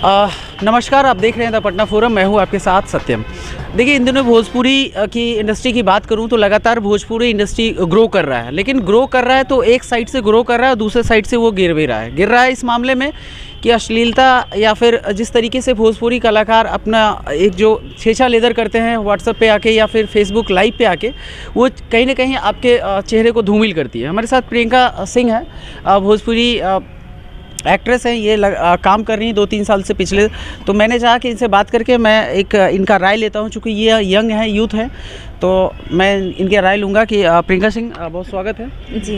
नमस्कार, आप देख रहे हैं द पटना फोरम। मैं हूं आपके साथ सत्यम। देखिए, इन दिनों भोजपुरी की इंडस्ट्री की बात करूं तो लगातार भोजपुरी इंडस्ट्री ग्रो कर रहा है, लेकिन ग्रो कर रहा है तो एक साइड से ग्रो कर रहा है और दूसरे साइड से वो गिर भी रहा है। गिर रहा है इस मामले में कि अश्लीलता या फिर जिस तरीके से भोजपुरी कलाकार अपना एक जो छेछा लेदर करते हैं व्हाट्सएप पे आके या फिर फेसबुक लाइव पे आके, वो कहीं ना कहीं आपके चेहरे को धूमिल करती है। हमारे साथ प्रियंका सिंह है, भोजपुरी एक्ट्रेस हैं। ये काम कर रही हैं 2-3 साल से पिछले। तो मैंने चाहा कि इनसे बात करके मैं एक इनका राय लेता हूं, चूँकि ये यंग हैं, यूथ हैं, तो मैं इनके राय लूँगा। कि प्रियंका सिंह, बहुत स्वागत है जी।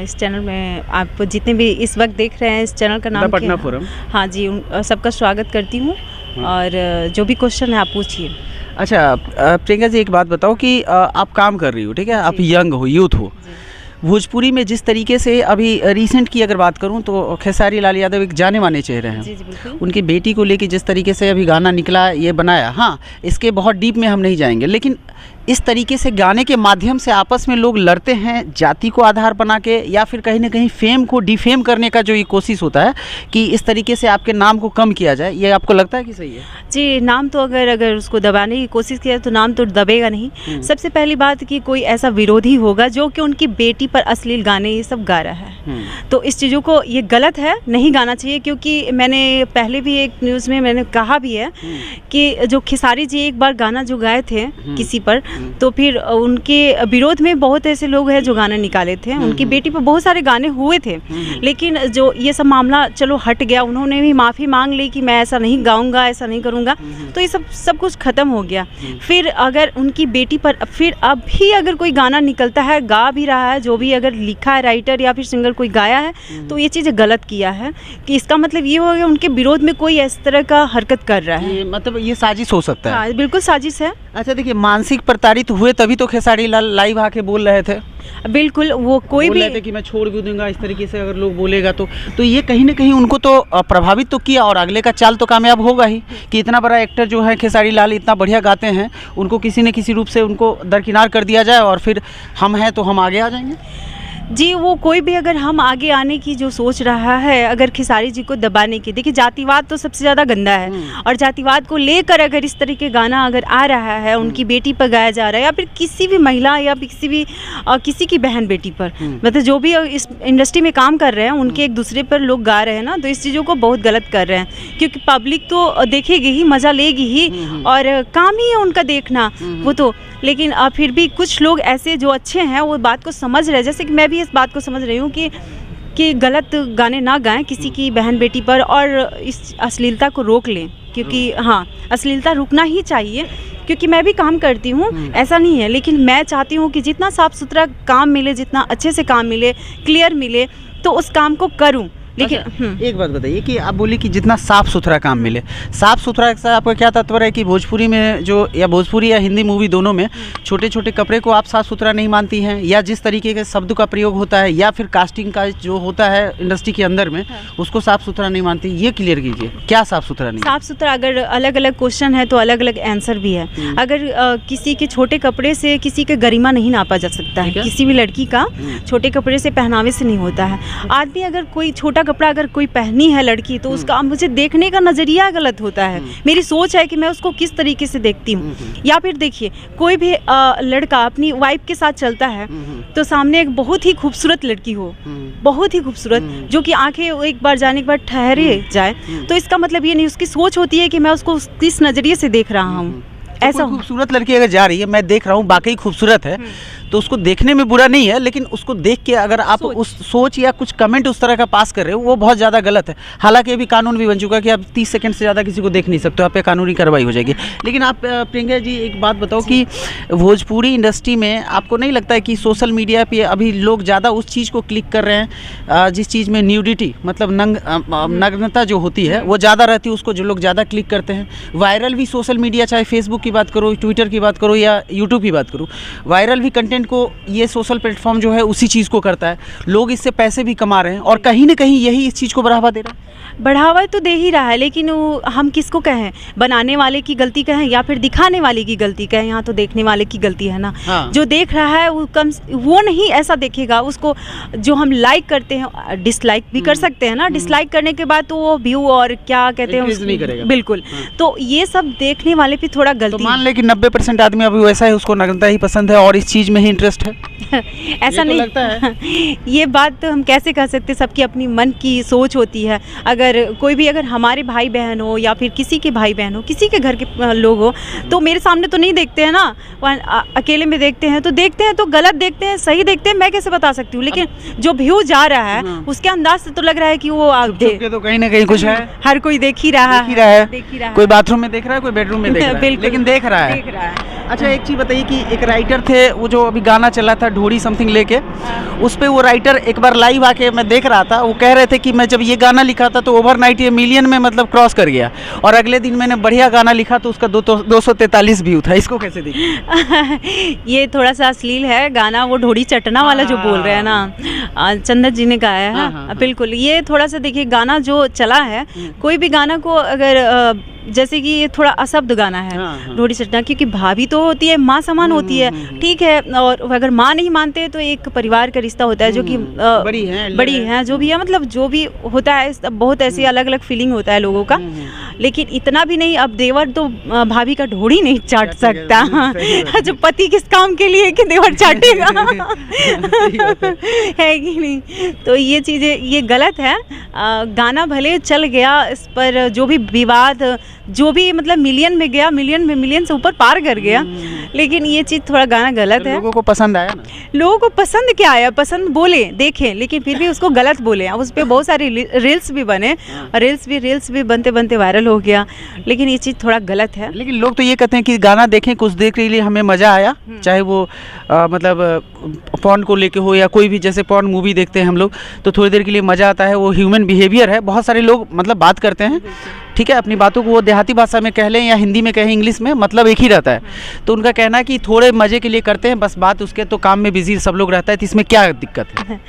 इस चैनल में आप जितने भी इस वक्त देख रहे हैं, इस चैनल का नाम पटना फोरम। हाँ जी, सबका स्वागत करती हूँ। और जो भी क्वेश्चन है आप पूछिए। अच्छा प्रियंका जी, एक बात बताओ कि आप काम कर रही हो, ठीक है, आप यंग हो, यूथ हो। भोजपुरी में जिस तरीके से अभी रिसेंट की अगर बात करूं तो खेसारी लाल यादव एक जाने माने चेहरे हैं। जी बिल्कुल। उनकी बेटी को लेके जिस तरीके से अभी गाना निकला, ये बनाया, हाँ, इसके बहुत डीप में हम नहीं जाएंगे, लेकिन इस तरीके से गाने के माध्यम से आपस में लोग लड़ते हैं, जाति को आधार बना के, या फिर कहीं ना कहीं फेम को डिफेम करने का जो ये कोशिश होता है कि इस तरीके से आपके नाम को कम किया जाए, ये आपको लगता है कि सही है? जी, नाम तो अगर उसको दबाने की कोशिश किया तो नाम तो दबेगा नहीं। सबसे पहली बात कि कोई ऐसा विरोधी होगा जो कि उनकी बेटी पर अश्लील गाने ये सब गा रहा है, तो इस चीज़ों को, ये गलत है, नहीं गाना चाहिए। क्योंकि मैंने पहले भी एक न्यूज़ में मैंने कहा भी है कि जो खेसारी जी एक बार गाना जो गाए थे किसी पर, तो फिर उनके विरोध में बहुत ऐसे लोग हैं जो गाना निकाले थे। उनकी बेटी पर बहुत सारे गाने हुए थे, लेकिन जो ये सब मामला चलो हट गया, उन्होंने भी माफ़ी मांग ली कि मैं ऐसा नहीं गाऊंगा, ऐसा नहीं करूंगा, तो ये सब कुछ ख़त्म हो गया। फिर अगर उनकी बेटी पर फिर अब भी अगर कोई गाना निकलता है, गा भी रहा है, जो भी अगर लिखा है राइटर या फिर सिंगर कोई गाया है, तो ये चीज़ गलत किया है। कि इसका मतलब ये हो गया उनके विरोध में कोई इस तरह का हरकत कर रहा है। मतलब ये साजिश हो सकता है? हाँ, बिल्कुल साजिश है। अच्छा देखिए, मानसिक प्रताड़ित हुए तभी तो खेसारी लाल लाइव आके बोल रहे थे। बिल्कुल, वो कोई बोल भी रहे थे कि मैं छोड़ भी दूंगा, इस तरीके से अगर लोग बोलेगा तो ये कहीं ना कहीं उनको तो प्रभावित तो किया, और अगले का चाल तो कामयाब होगा ही कि इतना बड़ा एक्टर जो है खेसारी लाल, इतना बढ़िया गाते हैं, उनको किसी न किसी रूप से उनको दरकिनार कर दिया जाए और फिर हम हैं तो हम आगे आ जाएंगे। जी, वो कोई भी अगर हम आगे आने की जो सोच रहा है, अगर खेसारी जी को दबाने की, देखिए जातिवाद तो सबसे ज़्यादा गंदा है, और जातिवाद को लेकर अगर इस तरह के गाना अगर आ रहा है, उनकी बेटी पर गाया जा रहा है, या फिर किसी भी महिला या किसी की बहन बेटी पर, मतलब जो भी इस इंडस्ट्री में काम कर रहे हैं, उनके एक दूसरे पर लोग गा रहे हैं ना, तो इस चीज़ों को बहुत गलत कर रहे हैं। क्योंकि पब्लिक तो देखेगी ही, मज़ा लेगी ही, और काम ही है उनका देखना वो तो। लेकिन फिर भी कुछ लोग ऐसे जो अच्छे हैं वो बात को समझ रहे हैं, जैसे कि मैं भी इस बात को समझ रही हूँ कि गलत गाने ना गाएं किसी की बहन बेटी पर, और इस अश्लीलता को रोक लें। क्योंकि हाँ, अश्लीलता रुकना ही चाहिए। क्योंकि मैं भी काम करती हूँ, ऐसा नहीं है, लेकिन मैं चाहती हूँ कि जितना साफ़ सुथरा काम मिले, जितना अच्छे से काम मिले, क्लियर मिले, तो उस काम को करूँ। लेकिन एक बात बताइए कि आप बोली कि जितना साफ़ सुथरा काम मिले, साफ़ सुथरा से आपका क्या तात्पर्य है? कि भोजपुरी में जो, या भोजपुरी या हिंदी मूवी दोनों में छोटे छोटे कपड़े को आप साफ़ सुथरा नहीं मानती हैं, या जिस तरीके के शब्द का प्रयोग होता है, या फिर कास्टिंग का जो होता है इंडस्ट्री के अंदर में, उसको साफ़ सुथरा नहीं मानती? ये क्लियर कीजिए, क्या साफ़ सुथरा नहीं? साफ़ सुथरा, अगर अलग अलग क्वेश्चन है तो अलग अलग आंसर भी है। अगर किसी के छोटे कपड़े से किसी के गरिमा नहीं नापा जा सकता है, किसी भी लड़की का छोटे कपड़े से, पहनावे से नहीं होता है। आदमी अगर कोई छोटा कपड़ा अगर कोई पहनी है लड़की, तो उसका मुझे देखने का नज़रिया गलत होता है। मेरी सोच है कि मैं उसको किस तरीके से देखती हूँ। या फिर देखिए, कोई भी लड़का अपनी वाइफ के साथ चलता है, तो सामने एक बहुत ही खूबसूरत लड़की हो, बहुत ही खूबसूरत, जो कि आंखें एक बार जाने के बाद ठहरे जाए, तो इसका मतलब ये नहीं, उसकी सोच होती है कि मैं उसको किस नज़रिए से देख रहा हूँ। ऐसा खूबसूरत लड़की अगर जा रही है, मैं देख रहा हूँ वाकई खूबसूरत है, तो उसको देखने में बुरा नहीं है, लेकिन उसको देख के अगर आप उस सोच या कुछ कमेंट उस तरह का पास कर रहे हो, वो बहुत ज़्यादा गलत है। हालांकि अभी कानून भी बन चुका है कि आप 30 सेकंड से ज़्यादा किसी को देख नहीं सकते, आप पे कानूनी कार्रवाई हो जाएगी। लेकिन आप प्रियंका जी एक बात बताओ कि भोजपुरी इंडस्ट्री में आपको नहीं लगता है कि सोशल मीडिया पे अभी लोग ज़्यादा उस चीज़ को क्लिक कर रहे हैं, जिस चीज़ में न्यूडिटी, मतलब नग्नता जो होती है वो ज़्यादा रहती है, उसको जो लोग ज़्यादा क्लिक करते हैं। वायरल भी सोशल मीडिया, चाहे फेसबुक की बात करो, ट्विटर की बात करो, या यूट्यूब की बात करो, वायरल भी कंटेंट को ये सोशल प्लेटफॉर्म जो है उसी चीज़ को करता है। लोग इससे पैसे भी कमा रहे हैं, और कहीं ना कहीं यही इस चीज़ को बढ़ावा दे रहा है। बढ़ावा तो दे ही रहा है, लेकिन वो हम किसको कहें, बनाने वाले की गलती कहें या फिर दिखाने वाले की गलती कहें? यहाँ तो देखने वाले की गलती है ना। हाँ। जो देख रहा है वो नहीं ऐसा देखेगा, उसको जो हम लाइक करते हैं डिसलाइक भी कर सकते हैं ना। डिसलाइक करने के बाद तो वो व्यू और क्या कहते हैं Increase नहीं करेगा। बिल्कुल। तो ये सब देखने वाले पे थोड़ा तो गलती मान ले कि 90% आदमी अभी वैसा है, उसको नग्नता ही पसंद है और इस चीज में ही इंटरेस्ट है। ऐसा तो नहीं लगता है। ये बात तो हम कैसे कह सकते, सबकी अपनी मन की सोच होती है। अगर कोई भी अगर हमारे भाई बहन हो या फिर किसी के भाई बहन हो, किसी के घर के लोग हो, तो मेरे सामने तो नहीं देखते हैं ना, अकेले में देखते हैं तो गलत देखते हैं, सही देखते हैं, मैं कैसे बता सकती हूँ। लेकिन जो व्यू जा रहा है उसके अंदाज से तो लग रहा है कि वो तो कहीं ना कहीं कुछ है, हर कोई देख ही रहा है। कोई बाथरूम में देख रहा है, कोई बेडरूम में देख रहा है, बिल्कुल। लेकिन देख रहा है। अच्छा, एक चीज बताइए कि एक राइटर थे, वो जो अभी गाना चला था ढोड़ी समथिंग लेके, उस पे वो राइटर एक बार लाइव आके मैं देख रहा था, वो कह रहे थे कि मैं जब ये गाना लिखा था तो ओवरनाइट ये मिलियन में मतलब क्रॉस कर गया, और अगले दिन मैंने बढ़िया गाना लिखा तो उसका 243 व्यू था। इसको कैसे देखिए? ये थोड़ा सा अश्लील है गाना, वो ढोड़ी चटना वाला जो बोल रहे हैं ना, चंदन जी ने गाया है। हाँ। बिल्कुल, ये थोड़ा सा देखिए, गाना जो चला है, कोई भी गाना को अगर जैसे कि ये थोड़ा अशब्द गाना है ढोड़ी चटना, क्योंकि भाभी तो होती है, माँ समान होती है, ठीक है। और अगर माँ नहीं मानते तो एक परिवार का रिश्ता होता है जो कि बड़ी है, जो भी है, मतलब जो भी होता है, बहुत ऐसी अलग अलग फीलिंग होता है लोगों का। लेकिन इतना भी नहीं, अब देवर तो भाभी का ढोड़ी नहीं चाट सकता। जो पति किस काम के लिए कि देवर चाटेगा, है कि नहीं? तो ये चीज़ें ये गलत है। गाना भले चल गया, इस पर जो भी विवाद, जो भी मतलब मिलियन से ऊपर पार कर गया, लेकिन ये चीज़ थोड़ा गाना गलत है। लोगों को पसंद आया ना? लोगों को पसंद क्या आया, पसंद बोले देखें, लेकिन फिर भी उसको गलत बोले। उस पर बहुत सारे रील्स भी बने, रील्स भी बनते बनते वायरल हो गया, लेकिन ये चीज़ थोड़ा गलत है। लेकिन लोग तो ये कहते हैं कि गाना देखें, कुछ देर के लिए हमें मज़ा आया, चाहे वो मतलब पॉर्न को लेके हो या कोई भी, जैसे पॉर्न मूवी देखते हैं हम लोग तो थोड़ी देर के लिए मज़ा आता है, वो ह्यूमन बिहेवियर है। बहुत सारे लोग मतलब बात करते हैं, ठीक है, अपनी बातों को वो देहाती भाषा में कह लें या हिंदी में कहें, इंग्लिश में, मतलब एक ही रहता है। तो उनका कहना है कि थोड़े मज़े के लिए करते हैं, बस बात उसके तो काम में बिजी सब लोग रहता है, तो इसमें क्या दिक्कत है?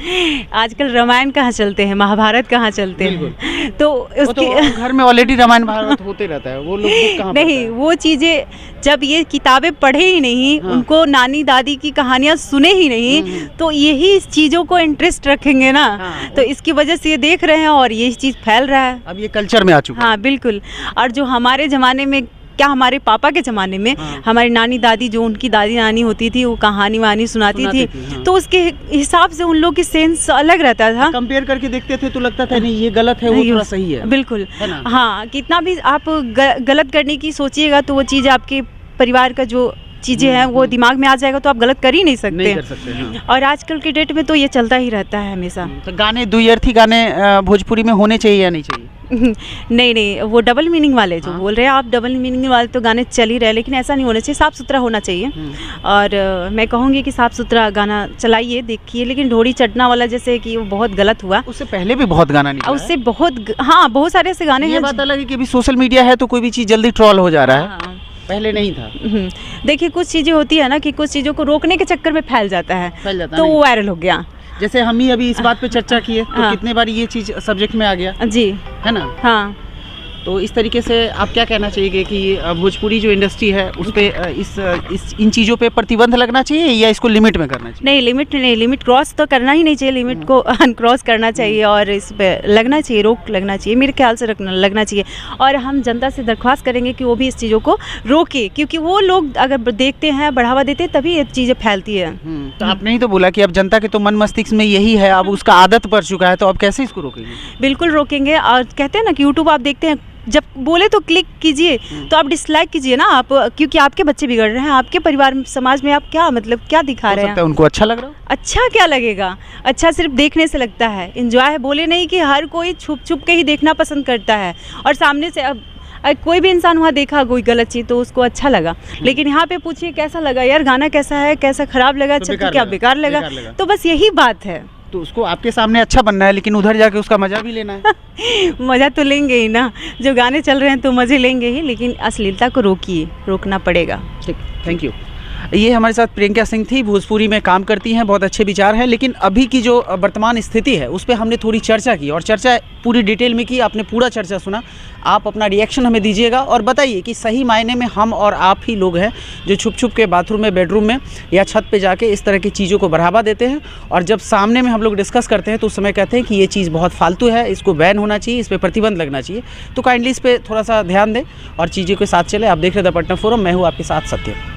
आजकल रामायण कहाँ चलते हैं, महाभारत कहाँ चलते हैं, तो उसकी घर में ऑलरेडी रामायण महाभारत होते रहता है, वो लोग कहाँ नहीं, वो चीज़ें जब ये किताबें पढ़े ही नहीं, उनको नानी दादी की कहानियाँ सुने ही नहीं, तो यही इस चीज़ों को इंटरेस्ट रखेंगे ना। तो इसकी वजह से ये देख रहे हैं और ये चीज़ फैल रहा है, अब ये कल्चर में आ चुका है। हाँ बिल्कुल। और जो हमारे ज़माने में, क्या हमारे पापा के ज़माने में हमारी नानी दादी, जो उनकी दादी नानी होती थी, वो कहानी वहानी सुनाती थी, तो उसके हिसाब से उन लोग की सेंस अलग रहता था। कंपेयर करके देखते थे तो लगता था नहीं ये गलत है, वो थोड़ा सही है। बिल्कुल, हाँ, कितना भी आप गलत करने की सोचिएगा तो वो चीज़ आपके परिवार का जो चीज़ें हैं वो दिमाग में आ जाएगा, तो आप गलत कर ही नहीं सकते, नहीं कर सकते, हाँ। और आजकल के डेट में तो ये चलता ही रहता है हमेशा। तो गाने द्व्यर्थी गाने भोजपुरी में होने चाहिए या नहीं चाहिए? नहीं, वो डबल मीनिंग वाले जो बोल रहे हैं आप, डबल मीनिंग वाले तो गाने चल ही रहे, लेकिन ऐसा नहीं होना चाहिए, साफ़ सुथरा होना चाहिए। और मैं कहूँगी कि साफ़ सुथरा गाना चलाइए, देखिए, लेकिन ढोड़ी चटना वाला जैसे कि वो बहुत गलत हुआ। उससे पहले भी बहुत गाना निकला है। उससे बहुत सारे ऐसे गाने हैं। ये बात अलग है कि अभी सोशल मीडिया है तो कोई भी चीज़ जल्दी ट्रोल हो जा रहा है, पहले नहीं था। देखिए, कुछ चीज़ें होती है ना कि कुछ चीज़ों को रोकने के चक्कर में फैल जाता है, तो वो वायरल हो गया। जैसे हम ही अभी इस बात पे चर्चा किए तो कितने बार ये चीज़ सब्जेक्ट में आ गया जी, है ना? हाँ। तो इस तरीके से आप क्या कहना चाहिए कि भोजपुरी जो इंडस्ट्री है उस पे इन चीज़ों पे प्रतिबंध लगना चाहिए या इसको लिमिट में करना चाहिए? नहीं, लिमिट क्रॉस तो करना ही नहीं चाहिए, लिमिट को अनक्रॉस करना चाहिए और इस पे लगना चाहिए, रोक लगना चाहिए, मेरे ख्याल से लगना चाहिए। और हम जनता से दरख्वास्त करेंगे कि वो भी इस चीज़ों को रोके, क्योंकि वो लोग अगर देखते हैं, बढ़ावा देते हैं, तभी ये चीज़ें फैलती है। तो आपने ही तो बोला कि अब जनता के तो मन मस्तिष्क में यही है, अब उसका आदत पड़ चुका है, तो अब कैसे इसको रोकेंगे? बिल्कुल रोकेंगे। और कहते हैं ना कि यूट्यूब आप देखते हैं, जब बोले तो क्लिक कीजिए, तो आप डिसलाइक कीजिए ना आप, क्योंकि आपके बच्चे बिगड़ रहे हैं, आपके परिवार समाज में आप क्या दिखा रहे हैं। उनको अच्छा लग रहा है? अच्छा क्या लगेगा, अच्छा सिर्फ देखने से लगता है, एंजॉय है। बोले नहीं कि हर कोई छुप छुप के ही देखना पसंद करता है, और सामने से अब कोई भी इंसान वहाँ देखा कोई गलत चीज़ तो उसको अच्छा लगा, लेकिन यहाँ पे पूछिए कैसा लगा यार, गाना कैसा है, कैसा खराब लगा, अच्छा तो क्या बेकार लगा, तो बस यही बात है। तो उसको आपके सामने अच्छा बनना है, लेकिन उधर जाके उसका मज़ा भी लेना है। मज़ा तो लेंगे ही ना, जो गाने चल रहे हैं तो मज़े लेंगे ही, लेकिन अश्लीलता को रोकिए, रोकना पड़ेगा। ठीक, थैंक यू। ये हमारे साथ प्रियंका सिंह थी, भोजपुरी में काम करती हैं, बहुत अच्छे विचार हैं। लेकिन अभी की जो वर्तमान स्थिति है उस पर हमने थोड़ी चर्चा की और चर्चा पूरी डिटेल में की। आपने पूरा चर्चा सुना, आप अपना रिएक्शन हमें दीजिएगा और बताइए कि सही मायने में हम और आप ही लोग हैं जो छुप छुप के बाथरूम में, बेडरूम में या छत पे जाके इस तरह की चीज़ों को बढ़ावा देते हैं, और जब सामने में हम लोग डिस्कस करते हैं तो उस समय कहते हैं कि ये चीज़ बहुत फालतू है, इसको बैन होना चाहिए, इस पर प्रतिबंध लगना चाहिए। तो काइंडली इस पर थोड़ा सा ध्यान दें और चीज़ों के साथ चले। आप देख रहे थे द पटना फोरम, मैं हूँ आपके साथ सत्यम।